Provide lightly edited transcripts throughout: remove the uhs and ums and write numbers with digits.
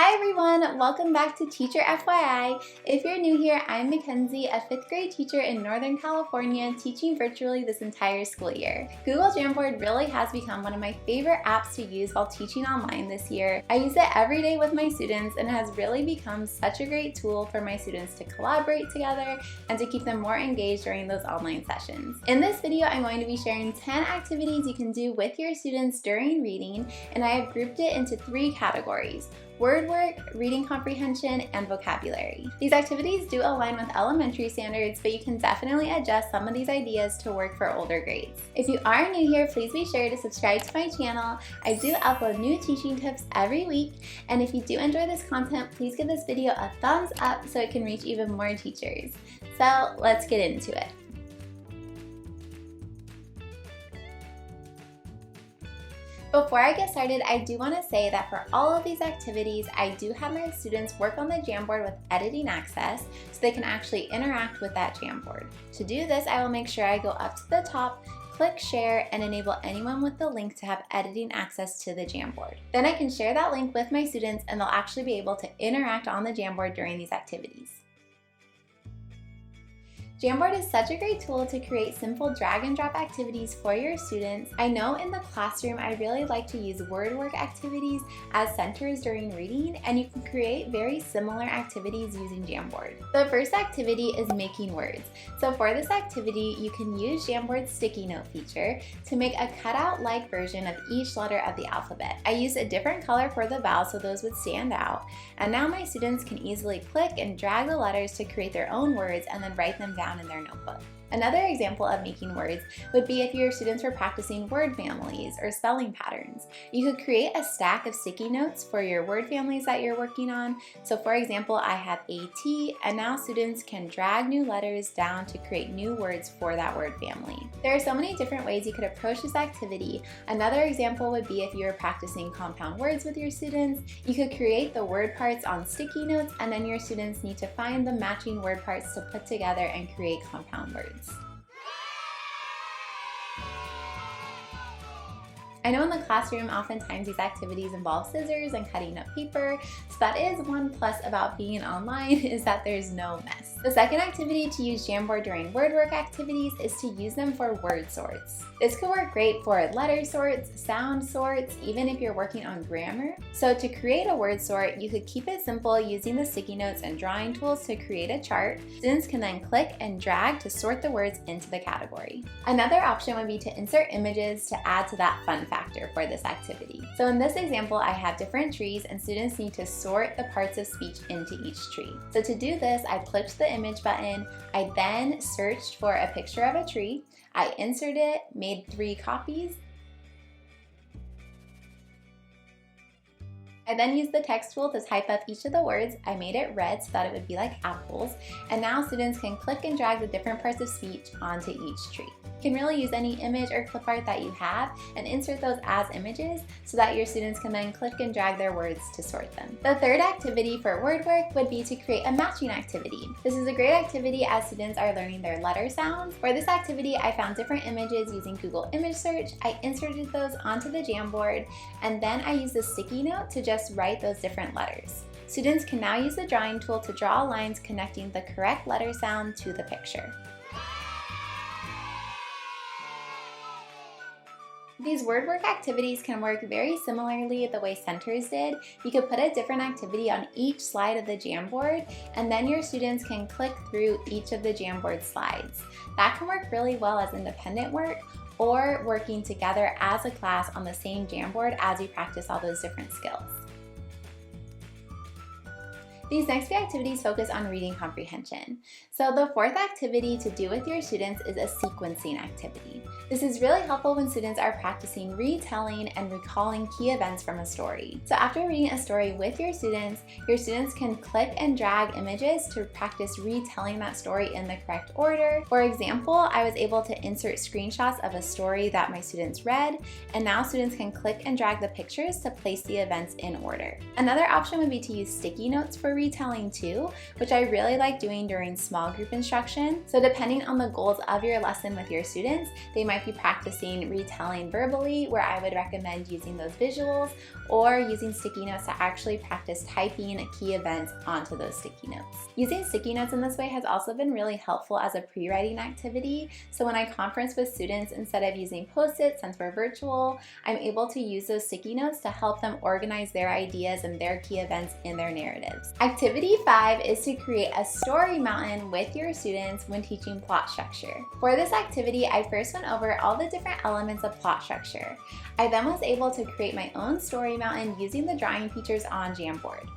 Hi everyone, welcome back to TeacherFYI. If you're new here, I'm MacKenzie, a 5th grade teacher in Northern California, teaching virtually this entire school year. Google Jamboard really has become one of my favorite apps to use while teaching online this year. I use it every day with my students and it has really become such a great tool for my students to collaborate together and to keep them more engaged during those online sessions. In this video, I'm going to be sharing 10 activities you can do with your students during reading, and I have grouped it into 3 categories: word work, reading comprehension, and vocabulary. These activities do align with elementary standards, but you can definitely adjust some of these ideas to work for older grades. If you are new here, please be sure to subscribe to my channel. I do upload new teaching tips every week, and if you do enjoy this content, please give this video a thumbs up so it can reach even more teachers. So let's get into it. Before I get started, I do want to say that for all of these activities, I do have my students work on the Jamboard with editing access so they can actually interact with that Jamboard. To do this, I will make sure I go up to the top, click share, and enable anyone with the link to have editing access to the Jamboard. Then I can share that link with my students and they'll actually be able to interact on the Jamboard during these activities. Jamboard is such a great tool to create simple drag and drop activities for your students. I know in the classroom I really like to use word work activities as centers during reading, and you can create very similar activities using Jamboard. The first activity is making words. So for this activity, you can use Jamboard's sticky note feature to make a cutout-like version of each letter of the alphabet. I used a different color for the vowels so those would stand out, and now my students can easily click and drag the letters to create their own words and then write them down in their notebook. Another example of making words would be if your students were practicing word families or spelling patterns. You could create a stack of sticky notes for your word families that you're working on. So for example, I have AT, and now students can drag new letters down to create new words for that word family. There are so many different ways you could approach this activity. Another example would be if you were practicing compound words with your students. You could create the word parts on sticky notes, and then your students need to find the matching word parts to put together and create compound words. I know in the classroom, oftentimes these activities involve scissors and cutting up paper, so that is one plus about being online is that there's no mess. The second activity to use Jamboard during word work activities is to use them for word sorts. This could work great for letter sorts, sound sorts, even if you're working on grammar. So to create a word sort, you could keep it simple using the sticky notes and drawing tools to create a chart. Students can then click and drag to sort the words into the category. Another option would be to insert images to add to that fun factor for this activity. So in this example, I have different trees and students need to sort the parts of speech into each tree. So to do this, I clicked the image button. I then searched for a picture of a tree. I inserted it, made 3 copies. I then used the text tool to type up each of the words. I made it red so that it would be like apples. And now students can click and drag the different parts of speech onto each tree. You can really use any image or clip art that you have and insert those as images so that your students can then click and drag their words to sort them. The third activity for word work would be to create a matching activity. This is a great activity as students are learning their letter sounds. For this activity, I found different images using Google image search. I inserted those onto the Jamboard, and then I used the sticky note to just write those different letters. Students can now use the drawing tool to draw lines connecting the correct letter sound to the picture. These word work activities can work very similarly the way centers did. You could put a different activity on each slide of the Jamboard, and then your students can click through each of the Jamboard slides. That can work really well as independent work or working together as a class on the same Jamboard as you practice all those different skills. These next few activities focus on reading comprehension. So the fourth activity to do with your students is a sequencing activity. This is really helpful when students are practicing retelling and recalling key events from a story. So after reading a story with your students can click and drag images to practice retelling that story in the correct order. For example, I was able to insert screenshots of a story that my students read, and now students can click and drag the pictures to place the events in order. Another option would be to use sticky notes for retelling too, which I really like doing during small group instruction. So depending on the goals of your lesson with your students, they might might be practicing retelling verbally, where I would recommend using those visuals, or using sticky notes to actually practice typing key events onto those sticky notes. Using sticky notes in this way has also been really helpful as a pre-writing activity. So when I conference with students, instead of using Post-its, since we're virtual, I'm able to use those sticky notes to help them organize their ideas and their key events in their narratives. Activity 5 is to create a story mountain with your students when teaching plot structure. For this activity, I first went over all the different elements of plot structure. I then was able to create my own story mountain using the drawing features on Jamboard.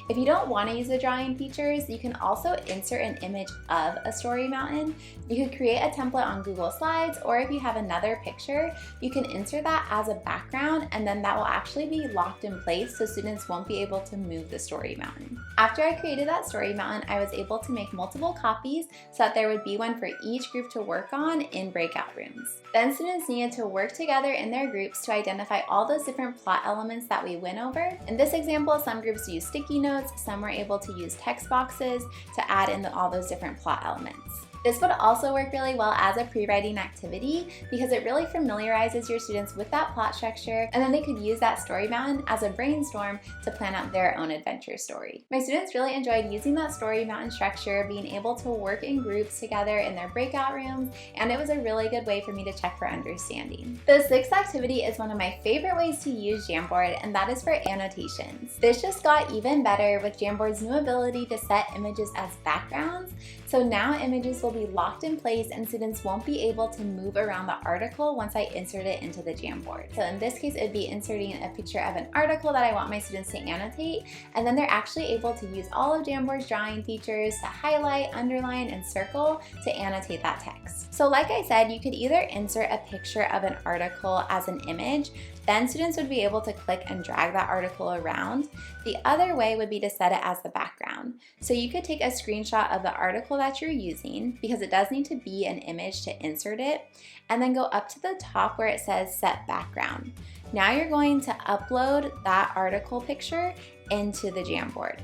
If you don't want to use the drawing features, you can also insert an image of a story mountain. You could create a template on Google Slides, or if you have another picture, you can insert that as a background, and then that will actually be locked in place so students won't be able to move the story mountain. After I created that story mountain, I was able to make multiple copies so that there would be one for each group to work on in breakout rooms. Then students needed to work together in their groups to identify all those different plot elements that we went over. In this example, some groups used sticky notes, some were able to use text boxes to add in all those different plot elements. This would also work really well as a pre-writing activity because it really familiarizes your students with that plot structure, and then they could use that story mountain as a brainstorm to plan out their own adventure story. My students really enjoyed using that story mountain structure, being able to work in groups together in their breakout rooms, and it was a really good way for me to check for understanding. The 6th activity is one of my favorite ways to use Jamboard, and that is for annotations. This just got even better with Jamboard's new ability to set images as backgrounds. So now images will be locked in place and students won't be able to move around the article once I insert it into the Jamboard. So in this case, it'd be inserting a picture of an article that I want my students to annotate, and then they're actually able to use all of Jamboard's drawing features to highlight, underline, and circle to annotate that text. So like I said, you could either insert a picture of an article as an image, then students would be able to click and drag that article around. The other way would be to set it as the background. So you could take a screenshot of the article that you're using, because it does need to be an image to insert it, and then go up to the top where it says set background. Now you're going to upload that article picture into the Jamboard.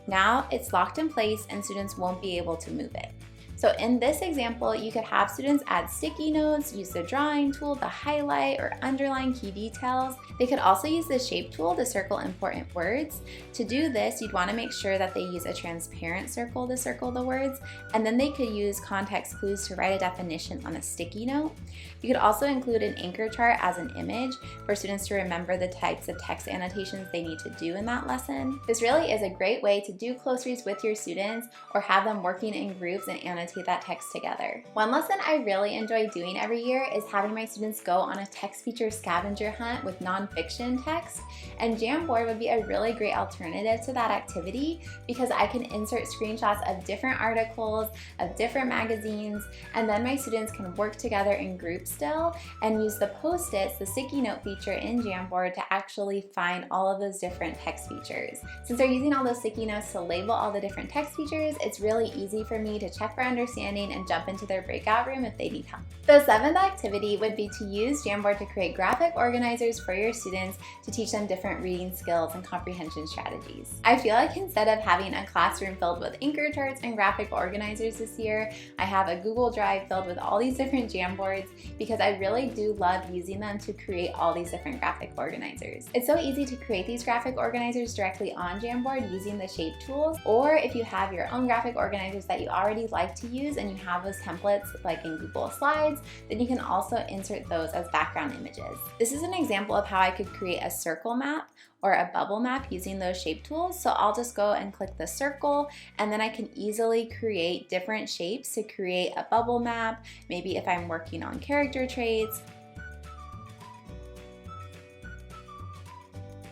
Now it's locked in place and students won't be able to move it. So in this example, you could have students add sticky notes, use the drawing tool to highlight or underline key details. They could also use the shape tool to circle important words. To do this, you'd want to make sure that they use a transparent circle to circle the words, and then they could use context clues to write a definition on a sticky note. You could also include an anchor chart as an image for students to remember the types of text annotations they need to do in that lesson. This really is a great way to do close reads with your students or have them working in groups and annotate that text together. One lesson I really enjoy doing every year is having my students go on a text feature scavenger hunt with nonfiction text, and Jamboard would be a really great alternative to that activity because I can insert screenshots of different articles, of different magazines, and then my students can work together in groups still and use the Post-its, the sticky note feature in Jamboard, to actually find all of those different text features. Since they're using all those sticky notes to label all the different text features, it's really easy for me to check for understanding and jump into their breakout room if they need help. The 7th activity would be to use Jamboard to create graphic organizers for your students to teach them different reading skills and comprehension strategies. I feel like instead of having a classroom filled with anchor charts and graphic organizers this year, I have a Google Drive filled with all these different Jamboards because I really do love using them to create all these different graphic organizers. It's so easy to create these graphic organizers directly on Jamboard using the shape tools, or if you have your own graphic organizers that you already like to use and you have those templates like in Google Slides, then you can also insert those as background images. This is an example of how I could create a circle map or a bubble map using those shape tools. So I'll just go and click the circle, and then I can easily create different shapes to create a bubble map, maybe if I'm working on character traits,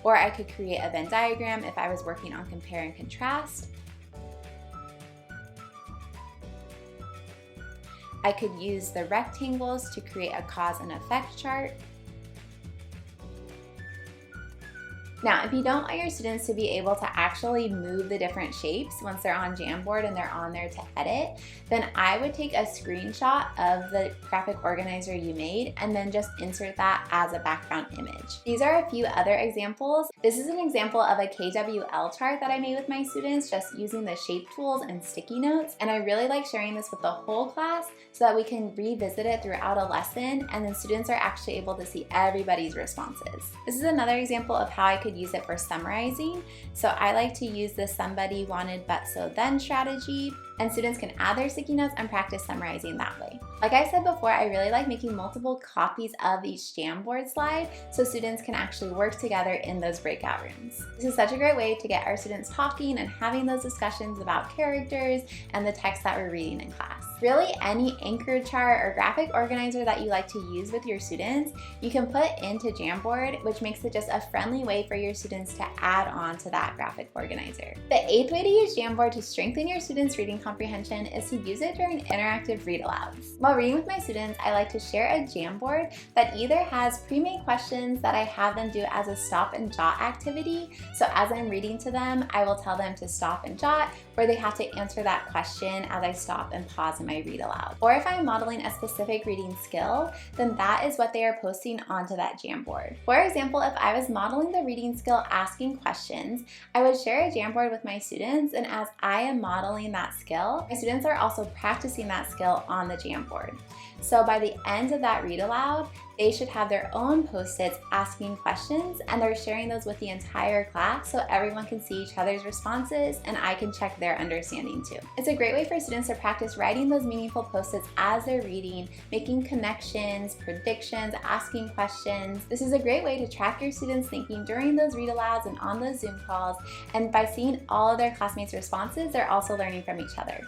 or I could create a Venn diagram if I was working on compare and contrast. I could use the rectangles to create a cause and effect chart. Now, if you don't want your students to be able to actually move the different shapes once they're on Jamboard and they're on there to edit, then I would take a screenshot of the graphic organizer you made and then just insert that as a background image. These are a few other examples. This is an example of a KWL chart that I made with my students just using the shape tools and sticky notes, and I really like sharing this with the whole class so that we can revisit it throughout a lesson and then students are actually able to see everybody's responses. This is another example of how I could use it for summarizing. So I like to use the somebody wanted but so then strategy, and students can add their sticky notes and practice summarizing that way. Like I said before, I really like making multiple copies of each Jamboard slide so students can actually work together in those breakout rooms. This is such a great way to get our students talking and having those discussions about characters and the text that we're reading in class. Really, any anchor chart or graphic organizer that you like to use with your students, you can put into Jamboard, which makes it just a friendly way for your students to add on to that graphic organizer. The 8th way to use Jamboard to strengthen your students' reading comprehension is to use it during interactive read-alouds. While reading with my students, I like to share a Jamboard that either has pre-made questions that I have them do as a stop and jot activity. So as I'm reading to them, I will tell them to stop and jot, or they have to answer that question as I stop and pause in my read aloud. Or if I'm modeling a specific reading skill, then that is what they are posting onto that Jamboard. For example, if I was modeling the reading skill asking questions, I would share a Jamboard with my students, and as I am modeling that skill, my students are also practicing that skill on the Jamboard. So by the end of that read aloud, they should have their own post-its asking questions, and they're sharing those with the entire class so everyone can see each other's responses and I can check their understanding too. It's a great way for students to practice writing those meaningful post-its as they're reading, making connections, predictions, asking questions. This is a great way to track your students' thinking during those read alouds and on those Zoom calls, and by seeing all of their classmates' responses, they're also learning from each other.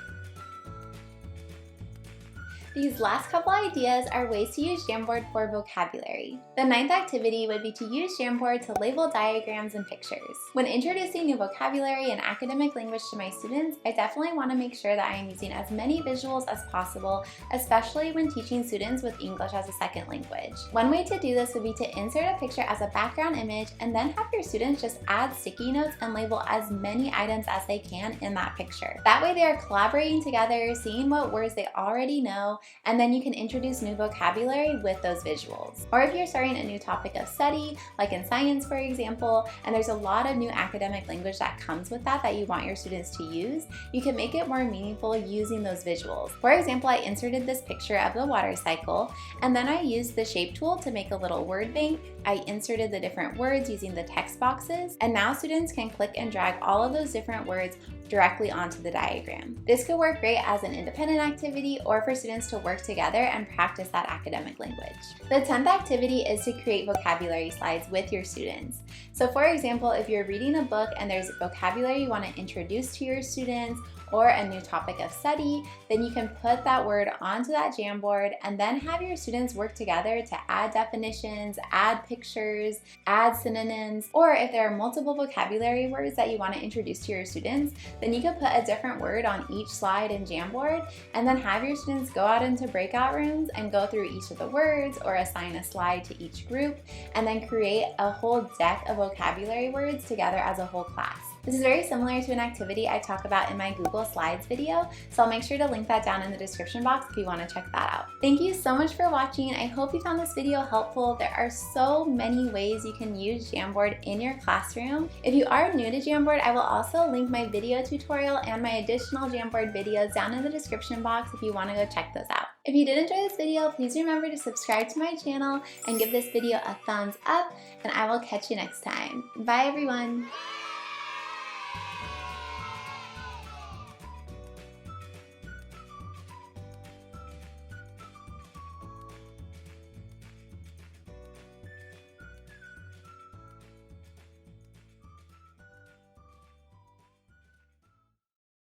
These last couple ideas are ways to use Jamboard for vocabulary. The 9th activity would be to use Jamboard to label diagrams and pictures. When introducing new vocabulary and academic language to my students, I definitely want to make sure that I am using as many visuals as possible, especially when teaching students with English as a second language. One way to do this would be to insert a picture as a background image and then have your students just add sticky notes and label as many items as they can in that picture. That way they are collaborating together, seeing what words they already know, and then you can introduce new vocabulary with those visuals. Or if you're starting a new topic of study, like in science for example, and there's a lot of new academic language that comes with that you want your students to use, you can make it more meaningful using those visuals. For example, I inserted this picture of the water cycle, and then I used the shape tool to make a little word bank. I inserted the different words using the text boxes, and now students can click and drag all of those different words directly onto the diagram. This could work great as an independent activity or for students to work together and practice that academic language. The 10th activity is to create vocabulary slides with your students. So for example, if you're reading a book and there's vocabulary you want to introduce to your students or a new topic of study, then you can put that word onto that Jamboard and then have your students work together to add definitions, add pictures, add synonyms, or if there are multiple vocabulary words that you want to introduce to your students, then you can put a different word on each slide in Jamboard and then have your students go out into breakout rooms and go through each of the words or assign a slide to each group and then create a whole deck of vocabulary words together as a whole class. This is very similar to an activity I talk about in my Google Slides video, so I'll make sure to link that down in the description box if you want to check that out. Thank you so much for watching. I hope you found this video helpful. There are so many ways you can use Jamboard in your classroom. If you are new to Jamboard, I will also link my video tutorial and my additional Jamboard videos down in the description box if you want to go check those out. If you did enjoy this video, please remember to subscribe to my channel and give this video a thumbs up, and I will catch you next time. Bye everyone!